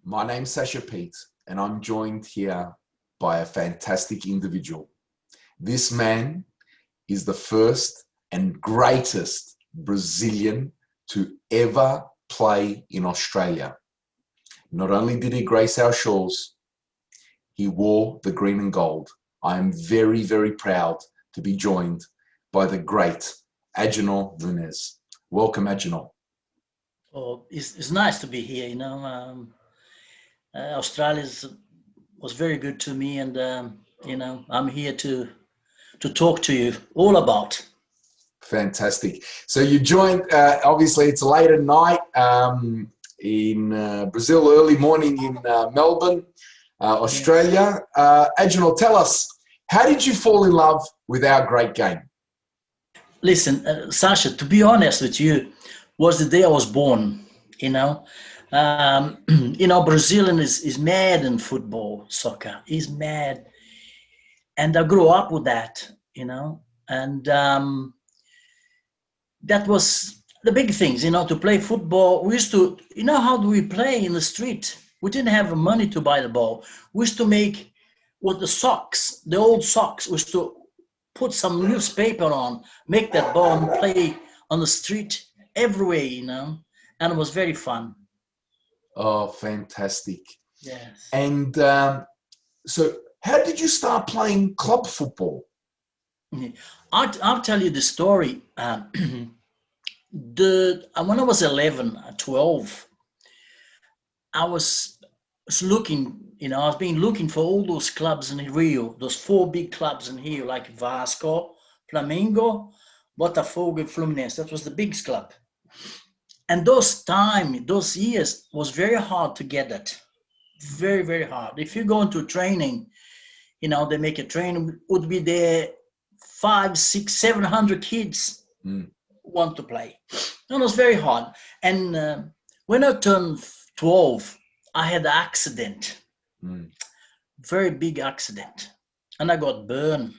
My name's Sasha Pete, and I'm joined here by a fantastic individual. This man is the first and greatest Brazilian to ever play in Australia. Not only did he grace our shores, he wore the green and gold. I am very, very proud to be joined by the great Agenor Muniz. Welcome, Agenor. Oh, it's nice to be here. Australia was very good to me, and I'm here to talk to you all about. Fantastic. So you joined, obviously it's late at night in Brazil, early morning in Melbourne, Australia. Agenor, tell us, how did you fall in love with our great game? Listen, Sasha, to be honest with you, was the day I was born. Brazilian is mad in football, soccer. He's mad, and I grew up with that. And that was the big things. To play football. We used to, how do we play in the street? We didn't have money to buy the ball. We used to make with the socks, the old socks. We used to put some newspaper on, make that ball and play on the street everywhere, and it was very fun. Oh, fantastic. Yes. And so how did you start playing club football? I'll tell you the story. When I was 11, 12, I was looking, I was looking for all those clubs in Rio, those 4 big clubs in Rio, like Vasco, Flamengo, Botafogo, and Fluminense. That was the biggest club. And those years was very hard to get that. Very, very hard. If you go into training, they make a training, would be there 500, 600, 700 kids want to play. And it was very hard. And when I turned 12, I had an accident, very big accident, and I got burned.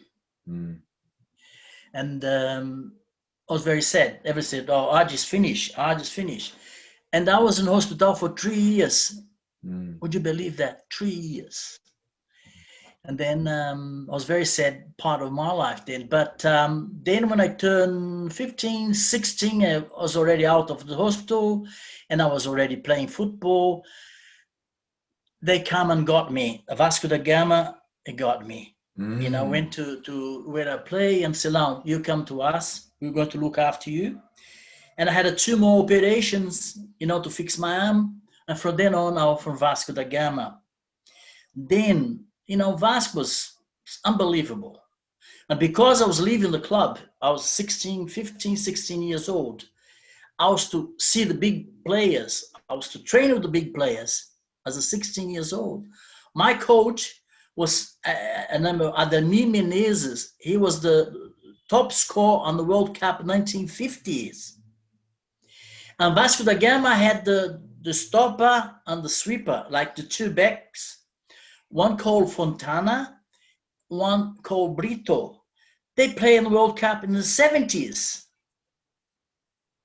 And I was very sad. Everyone said, "Oh, I just finished." And I was in hospital for 3 years. Would you believe that? 3 years. And then I was very sad part of my life then. But then when I turned 15, 16, I was already out of the hospital and I was already playing football. They come and got me. Vasco da Gama, it got me. Went to where I play and said, "Now you come to us. We're going to look after you." And I had 2 more operations, to fix my arm. And from then on, I was from Vasco da Gama. Then, Vasco was unbelievable. And because I was leaving the club, I was 15, 16 years old. I was to see the big players. I was to train with the big players as a 16 years old. My coach was Agenor Muniz. He was the top scorer on the World Cup in 1950s. And Vasco da Gama had the stopper and the sweeper, like the 2 backs. One called Fontana, one called Brito. They played in the World Cup in the 70s,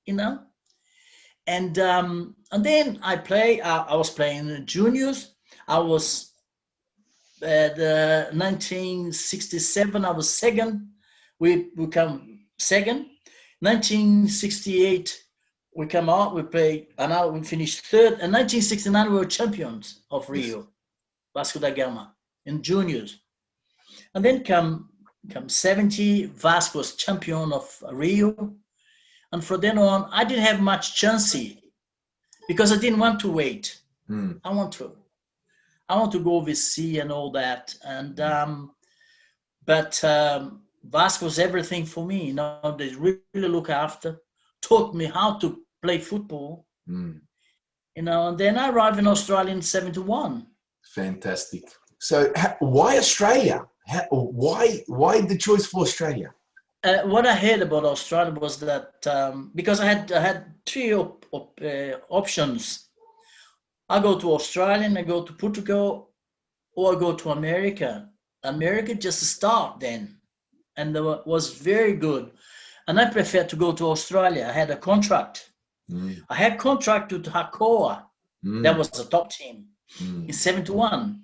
And then I was playing in the juniors. I was the 1967, I was second. We come second. 1968, we come out, we play, and now we finished third. And 1969, we were champions of Rio, Vasco da Gama, in juniors. And then come 70, Vasco was champion of Rio. And from then on, I didn't have much chance because I didn't want to wait. I want to go overseas and all that. And but Vasco was everything for me. They really look after, taught me how to play football. And then I arrived in Australia in 71. Fantastic. So why Australia? Why the choice for Australia? What I heard about Australia was that because I had 3 options. I go to Australia, I go to Portugal, or I go to America. America just start then, and it was very good. And I prefer to go to Australia. I had a contract. I had contract with Hakoah. That was the top team. in 71.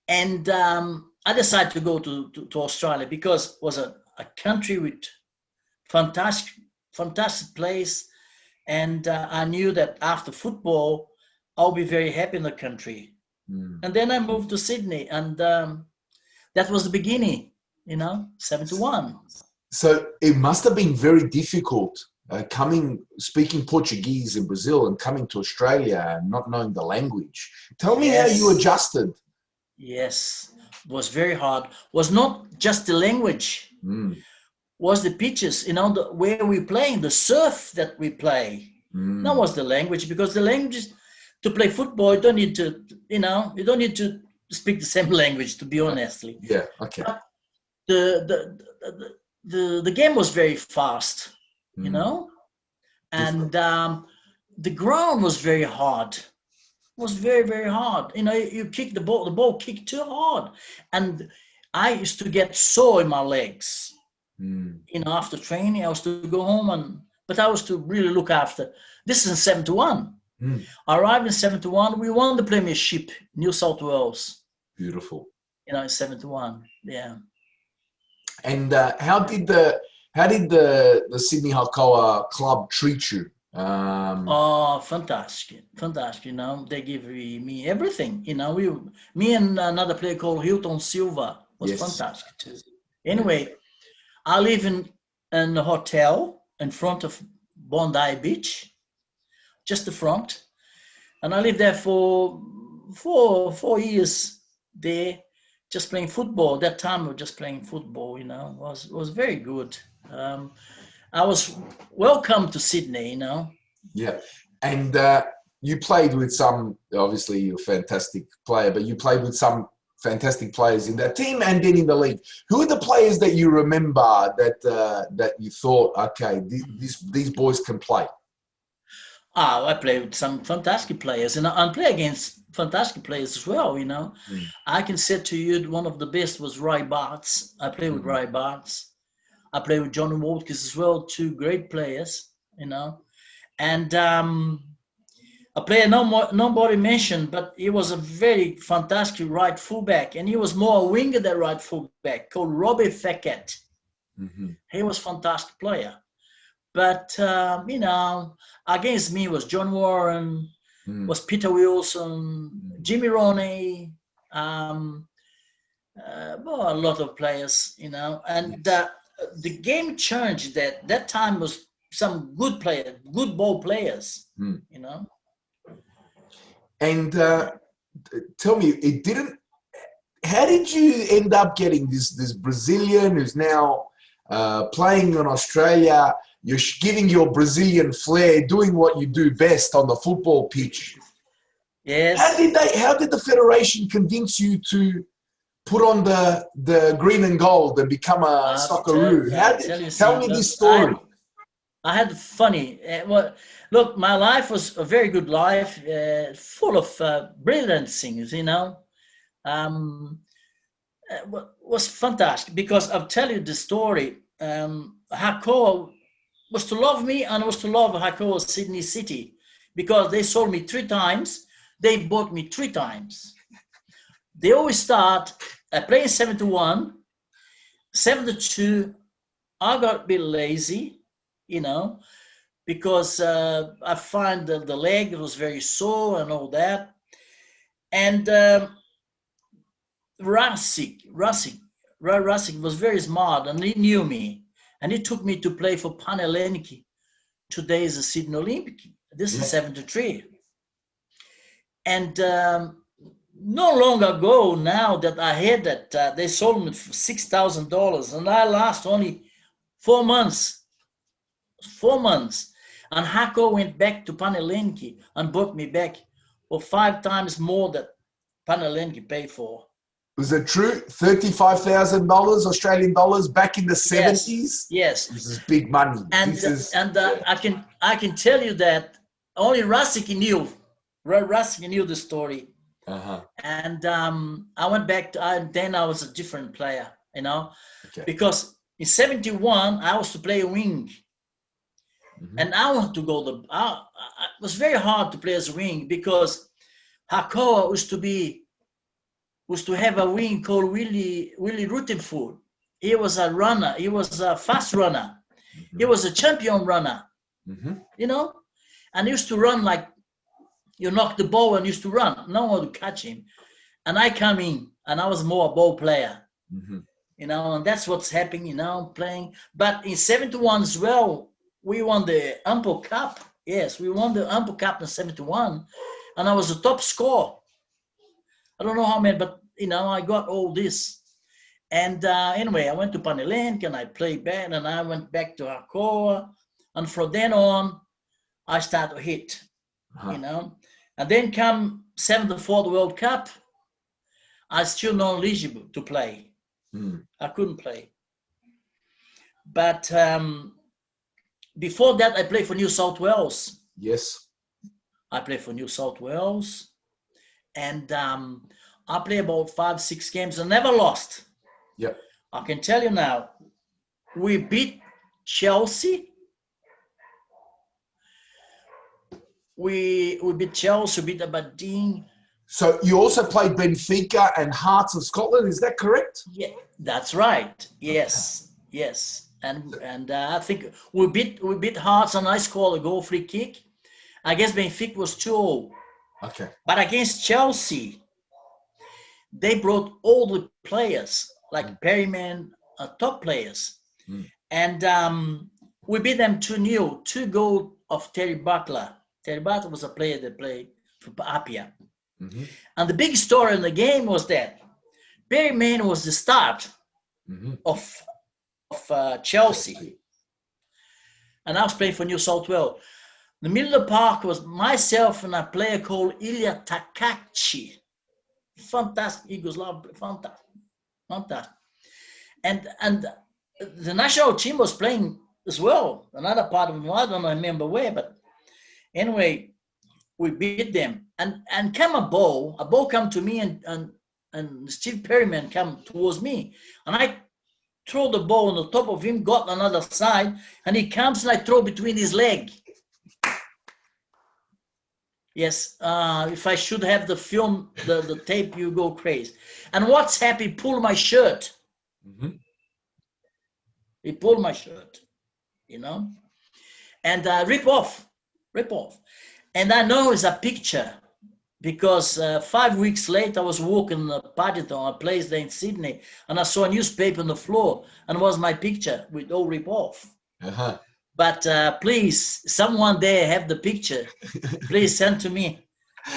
And I decided to go to Australia because it was a country with fantastic place. And I knew that after football, I'll be very happy in the country. And then I moved to Sydney, and that was the beginning, 71. So it must have been very difficult speaking Portuguese in Brazil and coming to Australia and not knowing the language. Tell me how you adjusted. Yes, it was very hard. Was not just the language, was the pitches, where we playing, the surf that we play. That was the language, because the language to play football, you don't need to, you don't need to speak the same language, to be honestly. Yeah, okay. But the game was very fast, and the ground was very hard. Was very, very hard. You kick the ball kicked too hard. And I used to get sore in my legs. After training, I was to go home, but I was to really look after. This is in 71. I arrived in 71. We won the Premiership, New South Wales. Beautiful. In 71, yeah. And how did the Sydney Hakoah club treat you? Fantastic. They give me everything. Me and another player called Hilton Silva was fantastic too. Anyway, I live in a hotel in front of Bondi Beach, just the front, and I lived there for 4 years there, just playing football. That time we were just playing football. Was very good. I was welcome to Sydney, Yeah, and you played with some, obviously you're a fantastic player, but you played with some fantastic players in that team and then in the league. Who are the players that you remember that you thought, okay, these boys can play? I play with some fantastic players, and I play against fantastic players as well, I can say to you one of the best was Roy Bartz. I played with Roy Bartz. I played with Johnny Watkins as well, two great players, And a player nobody mentioned, but he was a very fantastic right fullback, and he was more a winger than right fullback, called Robbie Feckett. He was a fantastic player. But, against me was John Warren, was Peter Wilson, Jimmy Roney, a lot of players, and the game changed. That time was some good players, good ball players, And tell me, how did you end up getting this Brazilian who's now playing in Australia? You're giving your Brazilian flair, doing what you do best on the football pitch. Yes. How did the Federation convince you to put on the green and gold and become a Socceroo? Tell me this story. I had funny. Look, my life was a very good life, full of brilliant things, was fantastic, because I'll tell you the story. Hakoah was to love me, and I was to love Hakoah Sydney City, because they sold me 3 times. They bought me 3 times. They always start, I play in 71, 72, I got a bit lazy, because I find that the leg was very sore and all that. And Rasic was very smart, and he knew me. And he took me to play for Panhellenic. Today is the Sydney Olympic. This is 73. And not long ago now that I heard that they sold me for $6,000, and I last only 4 months. 4 months. And Hakoah went back to Panhellenic and bought me back for 5 times more than Panhellenic paid for. Was it true? $35,000 Australian dollars back in the 70s? Yes. This is big money. I can tell you that only Rasic knew. Rasic knew the story. And I went back to, then I was a different player, because in 71 I was to play a wing. And I wanted to go it was very hard to play as a wing, because Hakoa was to have a wing called Willie Rutherford. He was a runner. He was a fast runner. Mm-hmm. He was a champion runner. Mm-hmm. You know, and he used to run like you knock the ball and used to run. No one would catch him. And I come in, and I was more a ball player. Mm-hmm. You know, and that's what's happening. You know, playing. But in '71 as well, we won the Ample Cup. Yes, we won the Ample Cup in '71, and I was the top scorer. I don't know how many, but you know, I got all this. And anyway, I went to Panelenque and I played bad, and I went back to Hakoa, and from then on, I started to hit. You know, and then come '74 World Cup, I still not eligible to play. I couldn't play. But before that, I played for New South Wales. Yes. I played for New South Wales, and I played about 5-6 games and never lost. Yep. I can tell you now, we beat Chelsea. We beat Chelsea, beat Aberdeen. So you also played Benfica and Hearts of Scotland, is that correct? Yeah, that's right. Yes, yes. And I think we beat Hearts, and I scored a goal free kick. I guess Benfica was 2-0. Okay. But against Chelsea, they brought all the players, like Perryman, top players. And we beat them 2-0, 2 goals of Terry Butler. Terry Butler was a player that played for Apia. Mm-hmm. And the big story in the game was that Perryman was the start of Chelsea. And I was playing for New South Wales. The middle of the park was myself and a player called Ilya Takachi. Fantastic Yugoslav, fantastic. And the national team was playing as well. Another part of them, I don't remember where, but anyway, we beat them. And came a ball come to me, and Steve Perryman come towards me. And I throw the ball on the top of him, got on another side, and he comes and I throw between his leg. Yes, if I should have the film, the tape, you go crazy. And what's happened, he pulled my shirt. He pulled my shirt, you know, and rip off. And I know it's a picture because 5 weeks later I was walking the Paddington, a place there in Sydney, and I saw a newspaper on the floor, and it was my picture with all rip off. But please, someone there have the picture. Please send to me,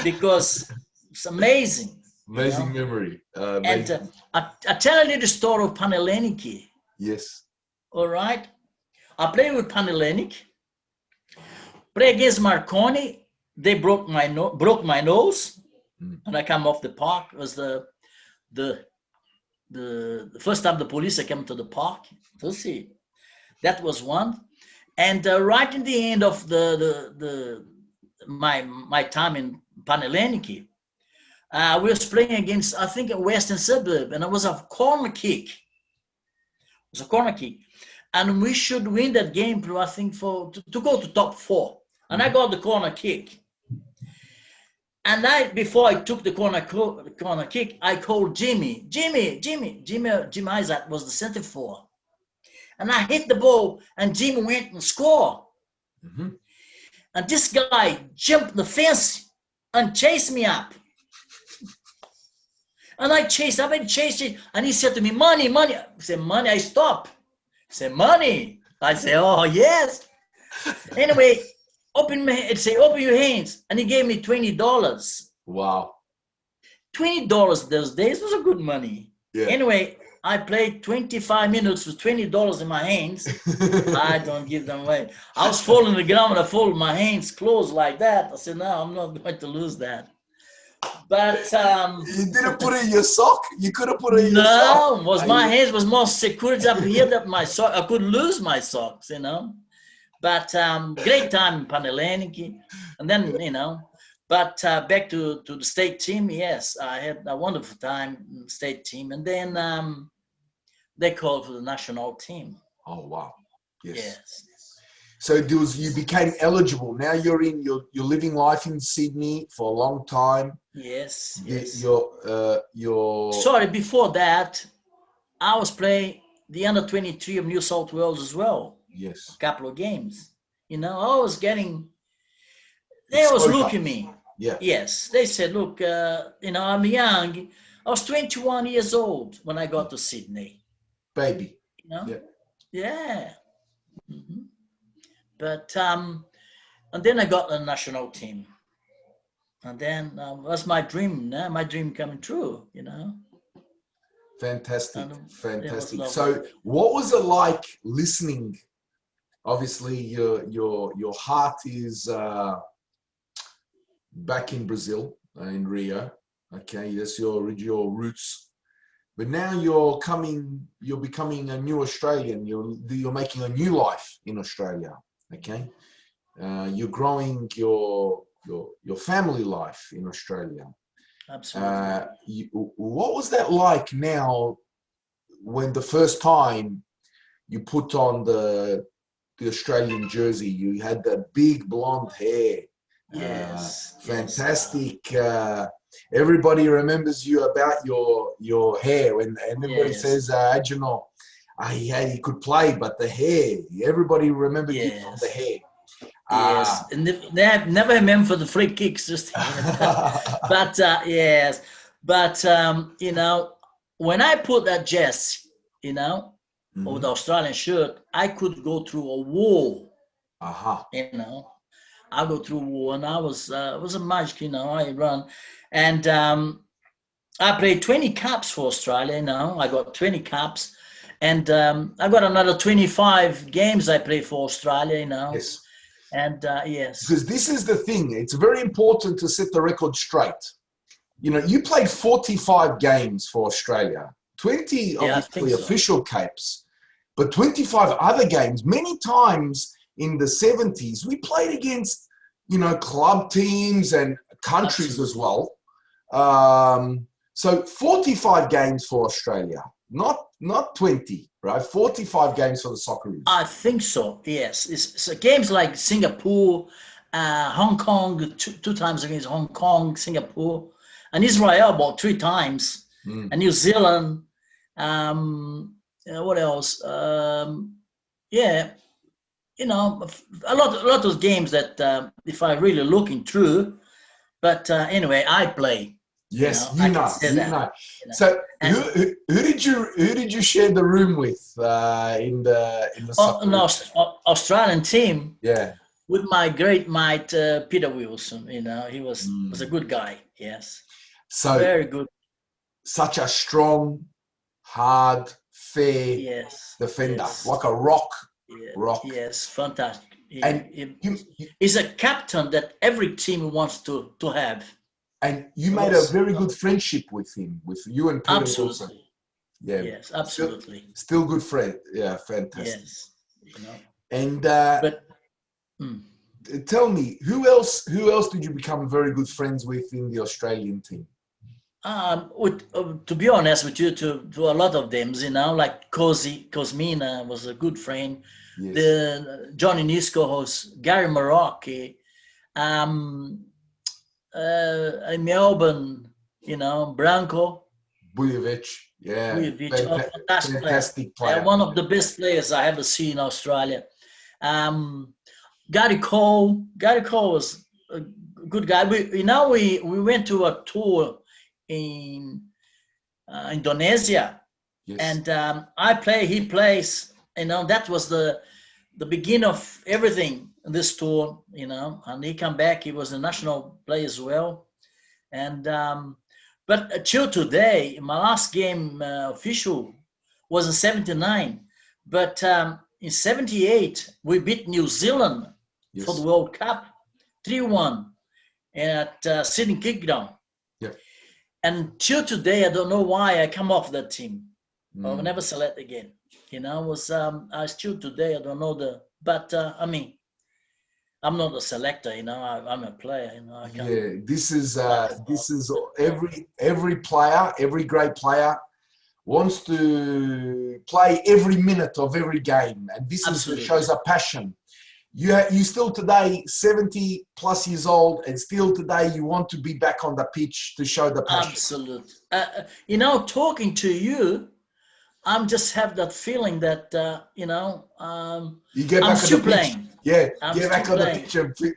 because it's amazing. Amazing memory. Amazing. And I tell a little story of Panelenque. Yes. All right. I played with Panelenque. Play against Marconi. They broke my nose, and I come off the park. It was the first time the police came to the park to see. That was one. And right in the end of my time in Panelenque, we was playing against, I think, a Western Suburb, and it was a corner kick. It was a corner kick, and we should win that game, I think, to go to top 4. And I got the corner kick. And before I took the corner kick, I called Jimmy Isaac was the center forward. And I hit the ball, and Jimmy went and scored. And this guy jumped the fence and chased me up. And I chased it, and he said to me, money. I said, money, I stopped. He said, money. I said, oh, yes. Anyway, open your hands. And he gave me $20. Wow. $20 those days was a good money. Yeah. Anyway, I played 25 minutes with $20 in my hands. I don't give them away. I was falling on the ground, and I folded my hands closed like that. I said, no, I'm not going to lose that. But you didn't put it in your sock? You could have put it in your sock. No, my hands was more security up here that my sock, I couldn't lose my socks, you know. But great time in Panelenque. And then, you know, but back to the state team, yes, I had a wonderful time in the state team. And then they called for the national team. Oh, wow. Yes. So you became eligible. Now you're living life in Sydney for a long time. Yes, yes. Your Sorry, before that, I was playing the under-23 of New South Wales as well. A yes, couple of games. I was getting. They was exposure. looking at me. Yeah, Yes, they said, look, I'm young. I was 21 years old when I got to Sydney. baby. You know, Yeah, yeah. hmm But and then I got the national team, and then that's my dream. My dream coming true. fantastic, And it was fantastic. lovely. So, what was it like listening? Obviously, your heart is back in Brazil, in Rio. Okay, that's your roots. But now you're becoming a new Australian. You're making a new life in Australia. Okay, you're growing your family life in Australia. Absolutely. What was that like now when the first time you put on the Australian jersey? You had that big blonde hair. Yes, yes. Fantastic. Everybody remembers you about your hair, and everybody Yes, says, Agenor, he could play, but the hair. Everybody remembered you from the yes, hair. yes. And they have never meant for the free kicks, just but yes, but when I put that dress, you know, or the Mhm. Australian shirt, I could go through a wall. Aha. You know, I go through a wall, and I was it was a magic. I run, and I played 20 caps for Australia. I got 20 caps, and I got another 25 games I played for Australia. Yes. And yes, Because this is the thing. It's very important to set the record straight. You played 45 games for Australia, 20 yeah, I think obviously so. official capes, but 25 other games. Many times in the 70s, we played against, club teams and countries as Absolutely. well. So 45 games for Australia, not 20, right? 45 games for the Socceroos. I think so. Yes, it's games like Singapore, Hong Kong, two times against Hong Kong, Singapore, and Israel about three times, Mm. and New Zealand. What else? Yeah, a lot of games that if I really looking through. But anyway, I play. Yes, I can say you that. know. You know, So and who did you share the room with in the an soccer? Australian team Yeah. with my great mate Peter Wilson. He was a Mm. good guy. Yes, So very good. such a strong, hard, fair Yes, defender, yes, like a rock, yeah, rock. yes, fantastic. And He's a captain that every team wants to have. you It made a was very good friendship with him, with you and Peter Wilson. absolutely Yeah, yes, still absolutely still good friend. Yeah, fantastic. yes. And But. mm, tell me, who else did you become very good friends with in the Australian team? to be honest with you, to a lot of them, like Cosmina was a good friend. Yes. The Johnny Nisco host, Gary Marocchi, um, in Melbourne, Branco Bujovic, yeah, Vujovic, a fantastic player. fantastic player. One of the best players I ever seen in Australia. Um, Gary Cole. Gary Cole was a good guy. We went to a tour in Indonesia, Yes, and he plays. That was the beginning of everything in this tour. And he come back. He was a national player as well, and but till today, my last game official was in '79, but in '78 we beat New Zealand for the yes, World Cup 3-1 at Sydney Kickdown. yeah. And till today, I don't know why I come off that team. I'll Mm. never select again. Was I still today? I don't know but I'm not a selector. I'm a player. I can Yeah, this is like a dog. every player, every great player wants to play every minute of every game, and this is shows Absolutely. a passion. You still today 70 plus years old, and still today you want to be back on the pitch to show the passion. Absolutely. Talking to you, I'm just have that feeling that You get I'm back on the still pitch. playing. Yeah, I'm get back still on the playing. pitch and play.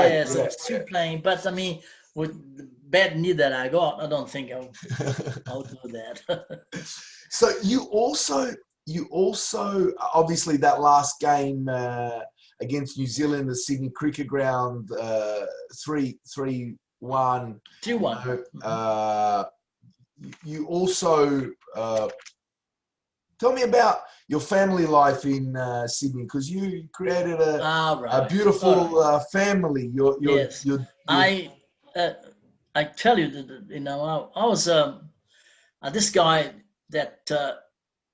Yes, Yeah, I'm still playing. But I mean, with the bad knee that I got, I don't think I'll do that. So you also obviously that last game against New Zealand, the Sydney Cricket Ground, 3-1. 3-1. You also tell me about your family life in Sydney, because you created a beautiful family. Yes, I tell you that I was this guy that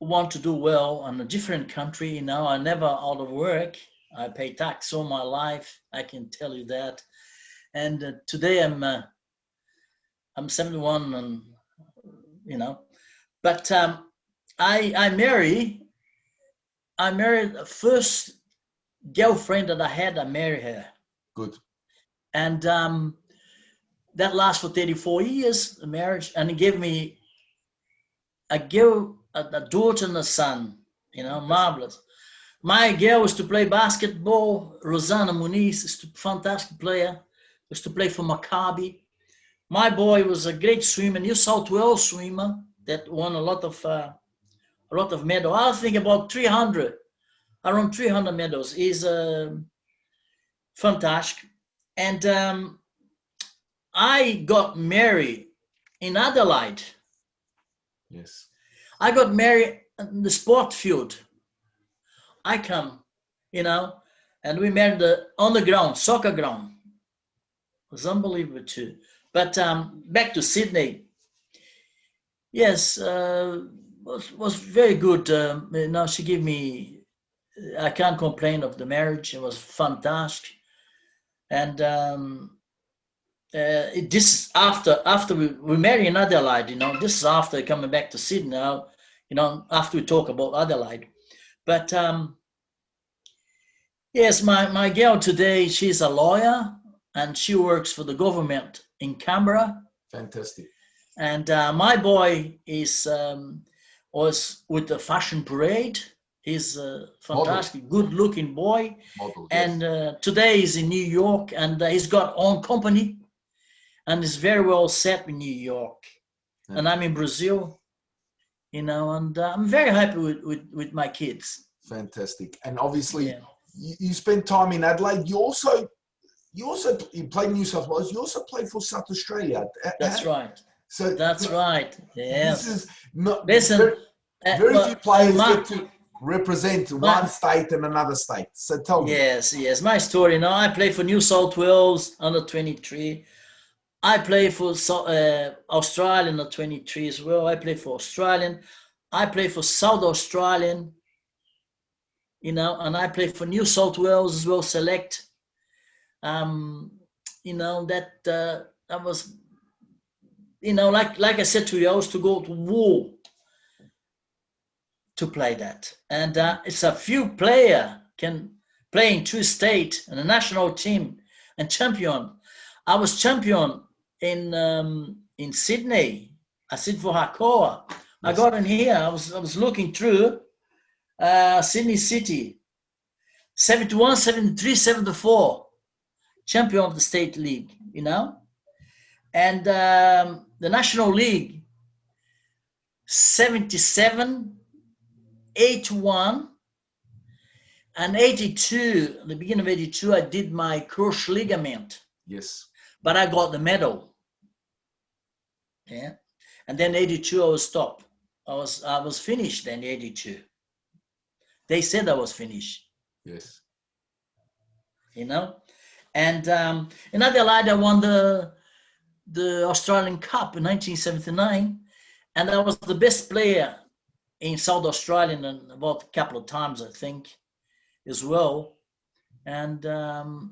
want to do well in a different country. I never out of work. I pay tax all my life. I can tell you that. And today I'm 71, and but I married the first girlfriend that I had. I married her. Good. And that lasted for 34 years, the marriage, and it gave me a daughter and a son. Marvelous. My girl was to play basketball. Agenor Muniz is a fantastic player. Was to play for Maccabi. My boy was a great swimmer, New South Wales swimmer that won a lot of medals. I think about 300, around 300 medals. He's fantastic. And I got married in Adelaide. Yes. I got married in the sport field. I come, and we married on the ground, soccer ground. It was unbelievable too. But back to Sydney. Yes, was very good. She gave me. I can't complain of the marriage. It was fantastic. And this after we married in Adelaide. This is after coming back to Sydney. Now, after we talk about Adelaide. But yes, my girl today, she's a lawyer and she works for the government in Canberra. Fantastic. And my boy was with the fashion parade. He's a fantastic, good-looking boy. Model, and yes. Today he's in New York, and he's got own company, and is very well set in New York. Yeah. And I'm in Brazil, and I'm very happy with my kids. Fantastic. And obviously, you spent time in Adelaide. You played New South Wales. You also played for South Australia. That's right. So that's right. Yes. This is not. Listen, very few players get to represent one state and another state. So tell me. Yes. My story. I play for New South Wales under 23. I play for Australian under 23 as well. I play for Australian. I play for South Australian. And I play for New South Wales as well. Select. That was. Like I said to you, I was to go to war to play that. And it's a few player can play in two states and a national team and champion. I was champion in Sydney. I sit for Hakoah. Yes. I got in here. I was looking through Sydney City. 71, 73, 74. Champion of the state league, And the National League, 77, 81, and 82. At the beginning of 82, I did my crush ligament. Yes. But I got the medal. Yeah. And then 82, I was stopped. I was finished then, 82. They said I was finished. Yes. And in Adelaide, I won the Australian Cup in 1979, and I was the best player in South Australian and about a couple of times, I think, as well. And the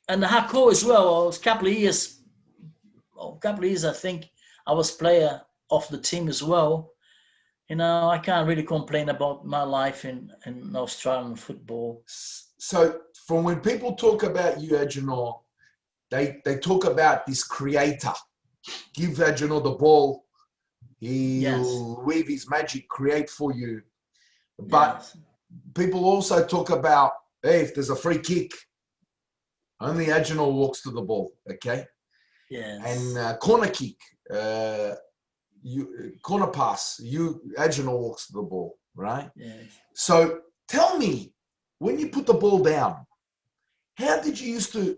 Hakoah as well. I was a couple of years, I think, I was player of the team as well. I can't really complain about my life in Australian football. So from when people talk about you, Agenor, they talk about this creator. Give Agenor the ball, Yes. he'll weave his magic, create for you. But Yes. people also talk about, hey, if there's a free kick, only Agenor walks to the ball, okay? And Yes. corner kick, corner pass, Agenor walks to the ball, right? Yes. So tell me, when you put the ball down, how did you used to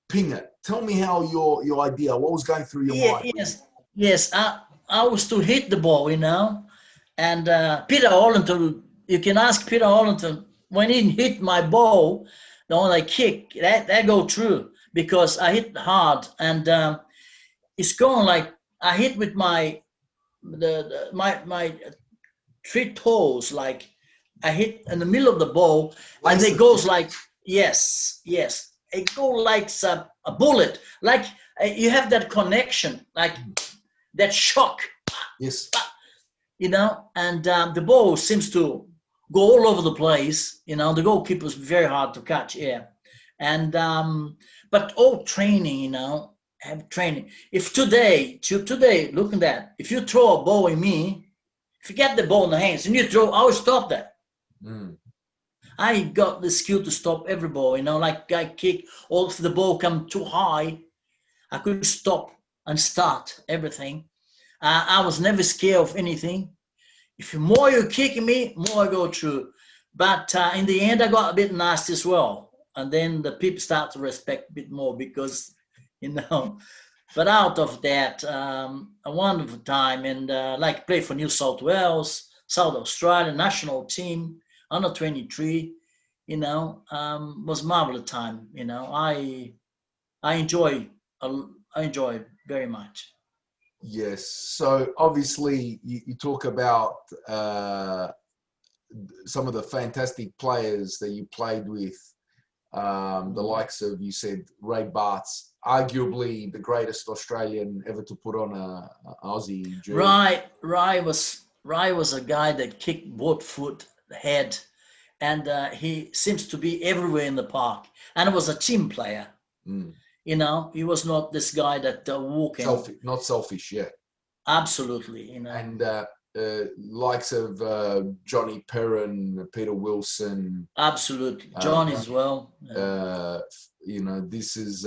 ping it? Tell me how your idea, what was going through your Yeah, mind? yes. Yes. I was to hit the ball, and Peter Hollington. You can ask Peter Hollington when he hit my ball, the one I kick that go through because I hit hard and it's going like I hit with my three toes, like I hit in the middle of the ball, and it Laces, goes yeah. like yes, yes, it go like a bullet, like you have that connection, like that shock, Yes. and the ball seems to go all over the place. The goalkeeper's very hard to catch, yeah, and but all training, have training. If today, look at that. If you throw a ball in me, if you get the ball in the hands and you throw, I will stop that. Mm. I got the skill to stop every ball, like I kick, or if the ball come too high, I could stop and start everything. I was never scared of anything. If more you kick me, more I go through. But in the end, I got a bit nasty as well. And then the people start to respect a bit more because, you know. But out of that, a wonderful time, and like play for New South Wales, South Australia national team, under 23. Was marvelous time. I enjoy, I enjoy very much. Yes. So obviously you talk about some of the fantastic players that you played with, the likes of, you said, Ray Bart's, arguably the greatest Australian ever to put on a Aussie jersey. Rai was a guy that kicked both foot, head, and he seems to be everywhere in the park. And was a team player. Mm. He was not this guy that walking. Selfish, not selfish, yeah. Absolutely, And likes of Johnny Perrin, Peter Wilson. absolutely. John as well. This is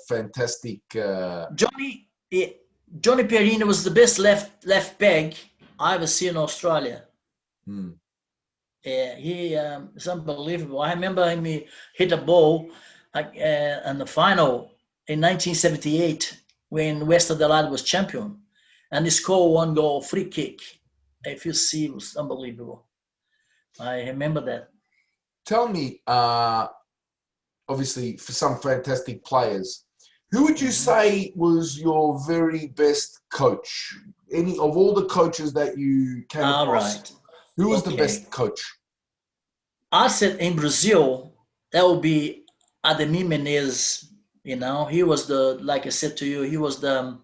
fantastic. Johnny, Johnny Pierino was the best left back I ever seen in Australia. Hmm. He is unbelievable. I remember him he hit a ball like in the final in 1978 when West Adelaide was champion, and he scored one goal free kick. If you see, it was unbelievable. I remember that. Tell me, obviously, for some fantastic players, who would you say was your very best coach? Any of all the coaches that you came All across, right. who was the Okay. best coach? I said in Brazil, that would be Agenor Muniz. He was like I said to you, he was the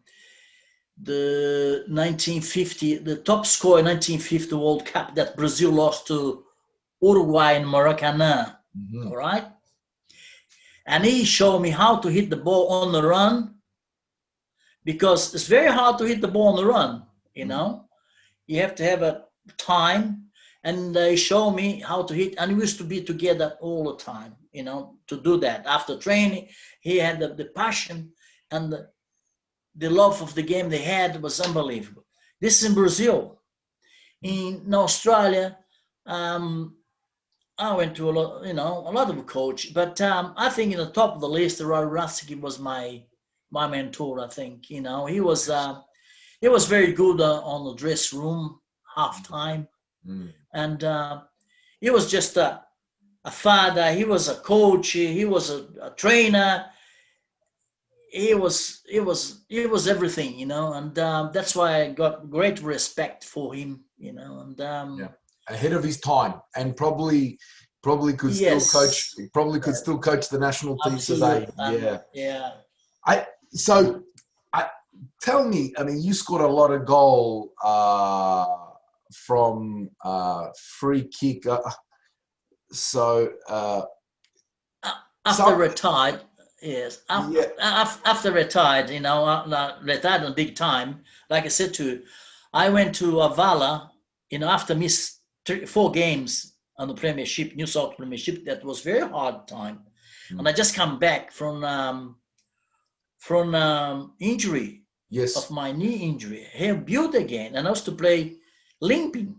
1950, the top scorer in 1950 World Cup that Brazil lost to Uruguay in Maracanã. Mm-hmm. All right. And he showed me how to hit the ball on the run because it's very hard to hit the ball on the run. You have to have a time, and they show me how to hit, and we used to be together all the time, to do that. After training, he had the passion and the love of the game they had was unbelievable. This is in Brazil. In Australia, I went to a lot of coach, but I think in the top of the list, Roy Rasky was my mentor. I think he was very good on the dress room halftime, and he was just a father. He was a coach. He was a trainer. He was everything, and that's why I got great respect for him, and Yeah, ahead of his time, and probably could still coach. yes, Probably could still coach the national team today. absolutely, Yeah. yeah. So tell me, I mean, you scored a lot of goal from free kick. So After retired, yes. Yeah. After retired, retired on big time. Like I said to you, I went to Avala, after miss 4 games on the Premiership, New South Premiership. That was very hard time, and I just come back from injury of Yes. my knee injury. I have built again, and I was to play limping,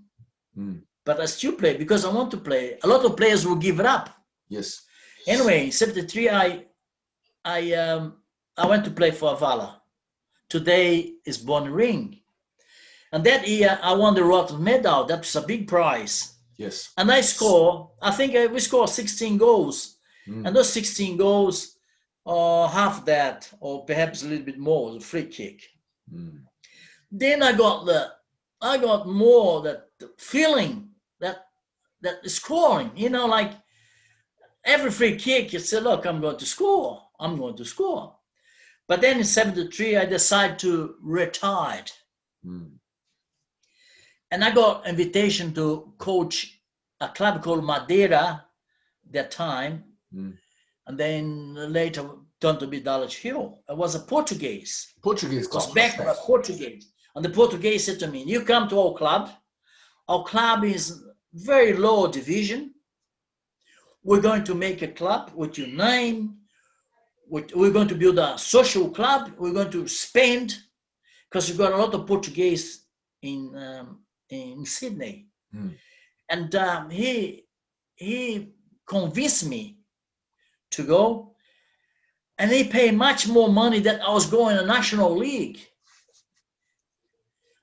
but I still play because I want to play. A lot of players will give it up. Yes. Anyway, 73, I went to play for Avala. Today is Born Ring. And that year I won the Rotten Medal. That was a big prize. Yes. And I think we scored 16 goals. And those 16 goals, half that, or perhaps a little bit more, was a free kick. Then I got more that feeling that scoring, like every free kick, you say, look, I'm going to score. But then in 73, I decided to retire. And I got invitation to coach a club called Madeira that time. And then later turned to be Dulwich Hill. I was a Portuguese. Portuguese club. Was backed by Portuguese. And the Portuguese said to me, you come to our club. Our club is very low division. We're going to make a club with your name. We're going to build a social club. We're going to spend, because you've got a lot of Portuguese in Sydney. And he convinced me to go, and he paid much more money than I was going to National League.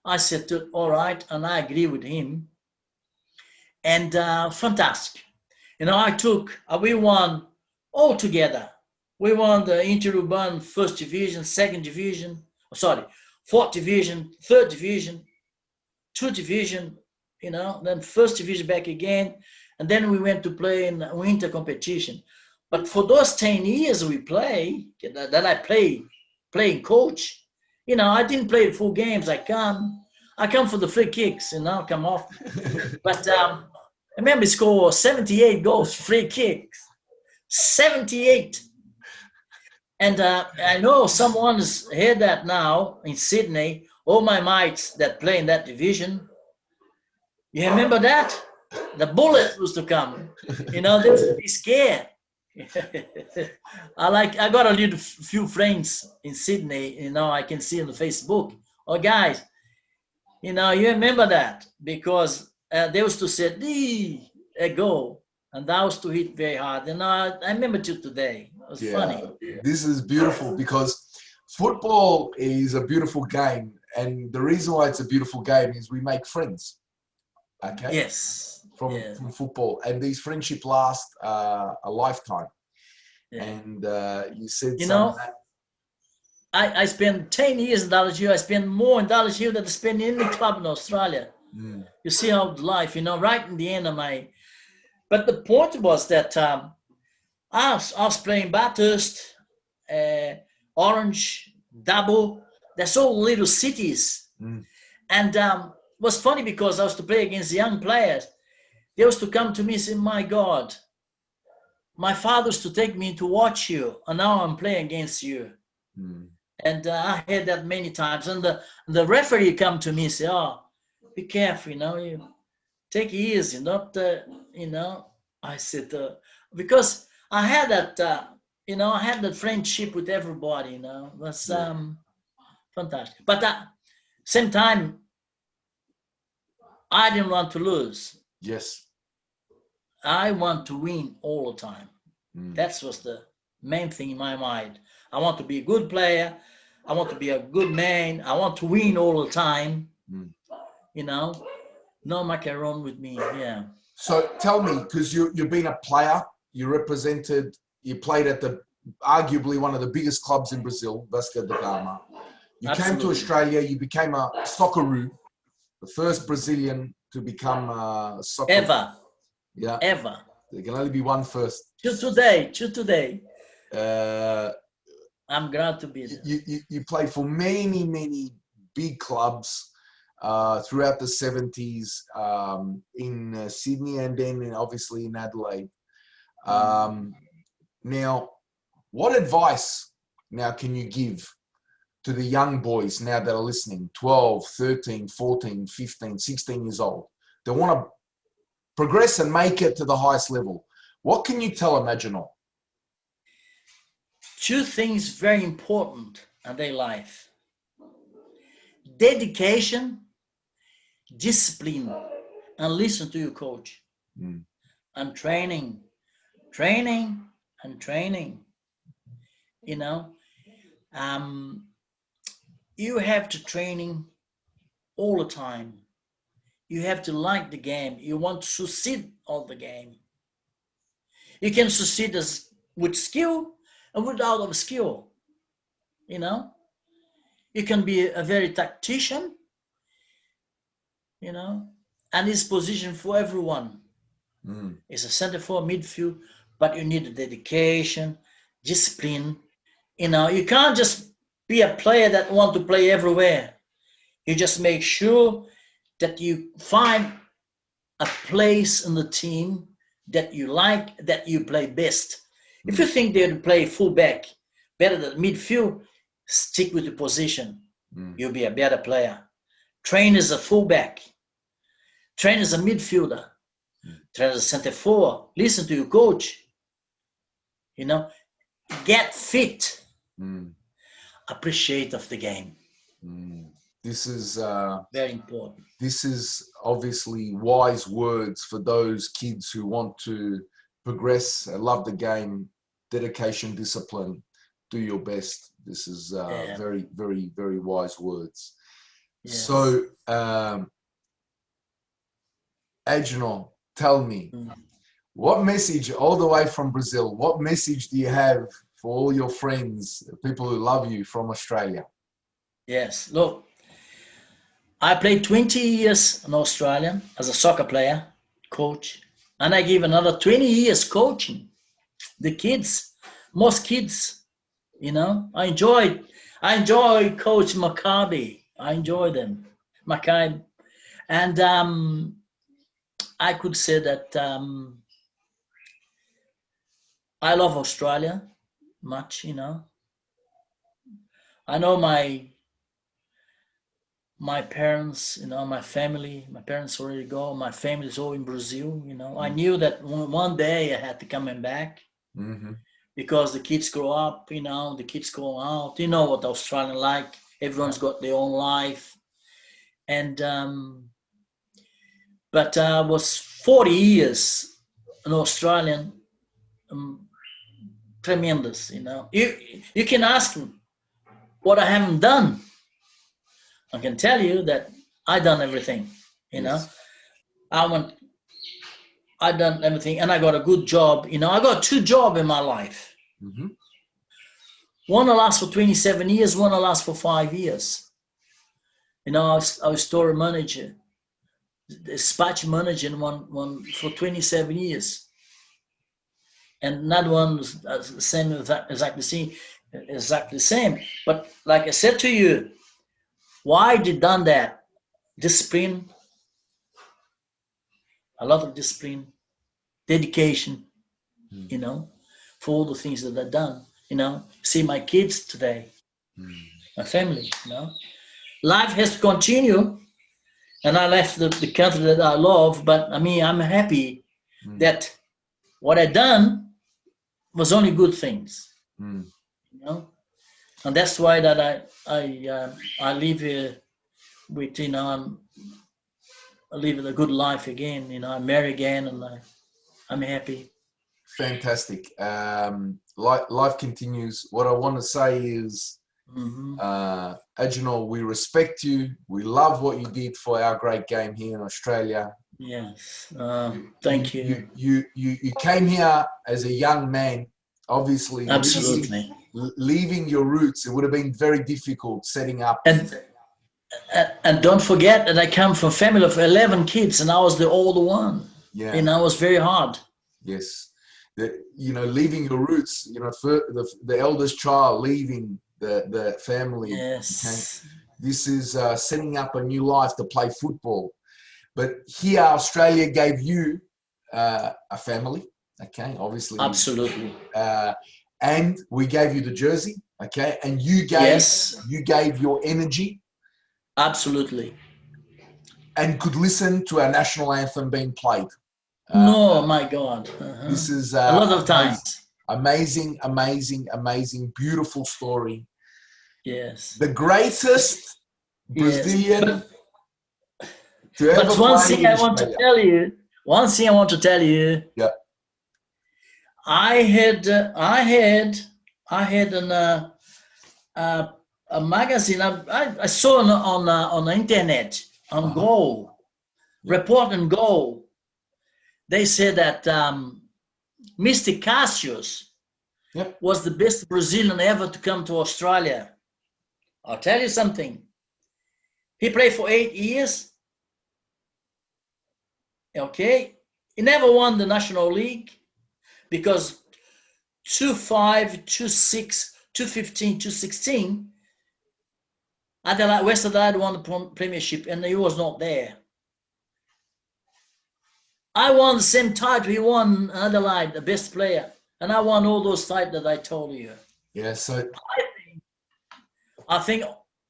I said, all right, and I agree with him. And fantastic. We won all together. We won the Interurban First Division, Second Division, Fourth Division, Third Division, 2 Division, then First Division back again. And then we went to play in winter competition. But for those 10 years we play, that I playing coach, I didn't play full games. I come for the free kicks, come off. But I remember he scored 78 goals, free kicks, 78. And I know someone's heard that now in Sydney, all my mates that play in that division. You remember that? The bullet was to come. They would be scared. I got a little few friends in Sydney, I can see on the Facebook. Oh, guys, you remember that? Because they used to say, a goal. And that was to hit very hard. And I remember till today. It was funny. This is beautiful because football is a beautiful game. And the reason why it's a beautiful game is we make friends. Okay? Yes. From football. And these friendships last a lifetime. Yeah. And you said I spent 10 years in Dulwich Hill. I spent more in Dulwich Hill than I spent in any club in Australia. You see how life, right in the end of my... But the point was that I was playing Bathurst, Orange, Dubbo. They're all little cities. And it was funny because I was to play against young players. They used to come to me and say, my God, my father used to take me to watch you, and now I'm playing against you. And I had that many times. And the referee come to me and say, oh, be careful, you take it easy, not, I said, because I had that, I had that friendship with everybody, it was fantastic. But same time, I didn't want to lose. Yes. I want to win all the time. That was the main thing in my mind. I want to be a good player. I want to be a good man. I want to win all the time. No macaron with me. Yeah. So tell me, because you've been a player, you played at arguably one of the biggest clubs in Brazil, Vasco da Gama. You came to Australia, you became a Socceroo, the first Brazilian to become a soccer. Ever. Yeah. Ever. There can only be one first. To today. I'm glad to be there. You played for many, many big clubs throughout the 70s in Sydney and then obviously in Adelaide. Now, what advice now can you give to the young boys now that are listening, 12, 13, 14, 15, 16 years old? They want to progress and make it to the highest level. What can you tell them, Agenor? Two things very important in their life: dedication, discipline, and listen to your coach. And training, and training. You know, you have to training all the time. You have to like the game. You want to succeed on the game. You can succeed with skill and without of skill. You know, you can be a very tactician. You know, and it's position for everyone. It's a center for midfield, but you need the dedication, discipline. You know, you can't just be a player that want to play everywhere. You just make sure that you find a place in the team that you like, that you play best. If you think they play fullback better than midfield, stick with the position. You'll be a better player. Train as a fullback. Train as a midfielder. Train as a center forward. Listen to your coach. You know, get fit. Appreciate of the game. This is very important. This is obviously wise words for those kids who want to progress, love the game, dedication, discipline, do your best. This is very, very, very wise words. Yes. So, Agenor, tell me, what message, all the way from Brazil, what message do you have for all your friends, people who love you from Australia? Yes, look, I played 20 years in Australia as a soccer player, coach, and I give another 20 years coaching the kids, most kids, you know. I enjoy Coach Maccabi. I enjoy them, Maccabi. And I could say that I love Australia much, you know. I know my parents, you know, my parents already go. My family is all in Brazil, you know. I knew that one day I had to come back because the kids grow up, you know, the kids go out. You know what Australian like. Everyone's got their own life. And, but I was 40 years an Australian, tremendous, you know. You can ask them what I haven't done. I can tell you that I done everything, you know. I done everything, and I got a good job, you know. I got 2 jobs in my life. One will last for 27 years, one will last for 5 years. You know, I was store manager, dispatch manager, and one for 27 years. And another one was the same, exactly the same. But like I said to you, why they done that? Discipline, a lot of discipline, dedication, you know, for all the things that I've done, you know. See my kids today, my family, you know. Life has to continue, and I left the country that I love, but I mean, I'm happy that what I done was only good things, you know. And that's why that I live here with, you know, I live a good life again, you know. I marry again, and I'm happy. Fantastic. Life continues. What I want to say is, Agenor, we respect you. We love what you did for our great game here in Australia. Yes. Thank you. You came here as a young man, obviously. Absolutely. Leaving your roots, it would have been very difficult setting up. And don't forget that I come from a family of 11 kids, and I was the older one. Yeah. And I was very hard. Yes. You know, leaving your roots, you know, for the eldest child leaving the family. Yes. Okay? This is setting up a new life to play football. But here, Australia gave you a family. Okay, obviously. Absolutely. And we gave you the jersey. Okay, and you Yes. gave your energy Absolutely. and could listen to our national anthem being played. No, my God. This is A lot of times. amazing, amazing, amazing, beautiful story. Yes. The greatest Yes. Brazilian to ever But one play thing in I want to Australia. tell you, Yeah. I had uh, a magazine. I saw on the internet on Go, Yeah. Report and Go. They said that Mr. Cassius Yep. was the best Brazilian ever to come to Australia. I'll tell you something. He played for 8 years. Okay. He never won the National League because 2-5, 2-6, 2-15, 2-16, Adelaide, West Adelaide won the premiership and he was not there. I won the same title. He won Adelaide, the best player. And I won all those titles that I told you. Yeah. So I think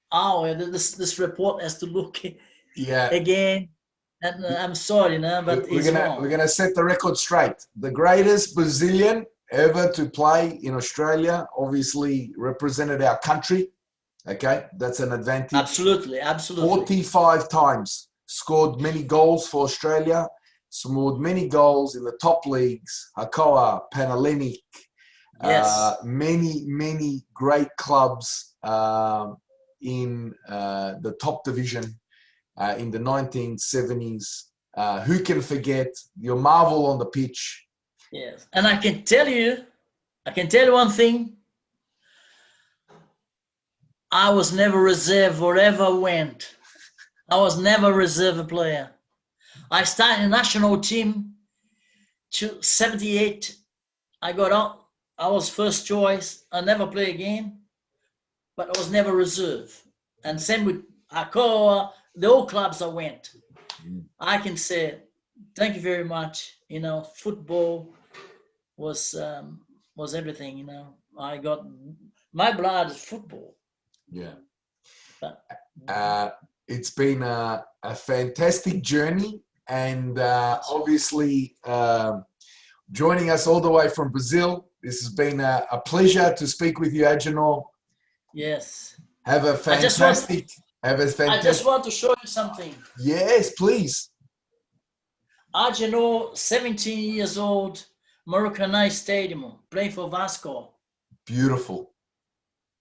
this report has to look yeah. again. And I'm sorry, but it's wrong. We're gonna set the record straight. The greatest Brazilian ever to play in Australia, obviously represented our country. Okay, that's an advantage. Absolutely, absolutely. 45 times, scored many goals for Australia, scored many goals in the top leagues, Hakoah, Panhellenic, Yes. many great clubs in the top division in the 1970s. Who can forget your marvel on the pitch? Yes, and I can tell you one thing. I was never reserve wherever I went. I was never a reserve player. I started in national team to 78. I got out. I was first choice. I never play again, but I was never reserve. And same with Hakoah, the old clubs I went. I can say thank you very much. Football was everything. I got my blood is football. Yeah. But, it's been a fantastic journey, and obviously joining us all the way from Brazil. This has been a pleasure to speak with you, Agenor. Yes. Have a fantastic. I just want to show you something. Yes, please. Agenor, 17 years old, Maracanã Stadium, playing for Vasco. Beautiful.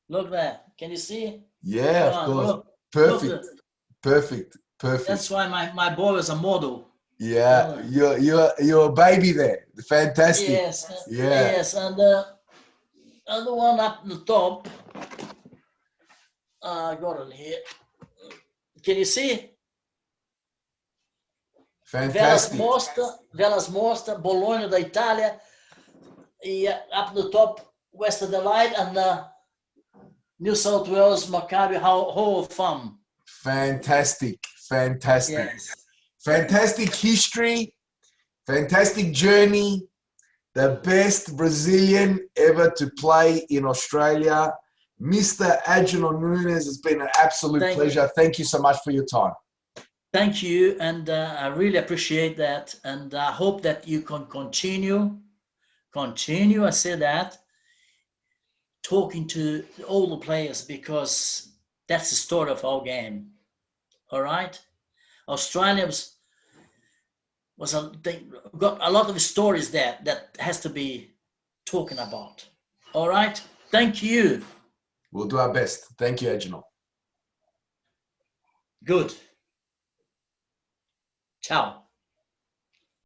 Look there. Can you see? Yeah, of course. Look. Perfect. Look. Perfect. That's why my boy was a model. Yeah, you're a baby there. Fantastic. Yes. Yeah. Yes, and the other one up the top. I got it here. Can you see? Fantastic. Velas Mostra, Bologna d'Italia. Up the top, West Adelaide, and New South Wales, Maccabi, Hall of Fame. Fantastic. Yes. Fantastic history. Fantastic journey. The best Brazilian ever to play in Australia. Mr. Agenor Muniz, it's been an absolute pleasure. Thank you so much for your time. Thank you, and I really appreciate that, and I hope that you can continue, I say that, talking to all the players, because that's the story of our game, all right? Australia got a lot of stories there that has to be talking about, all right? Thank you. We'll do our best. Thank you, Agenor. Good. Ciao.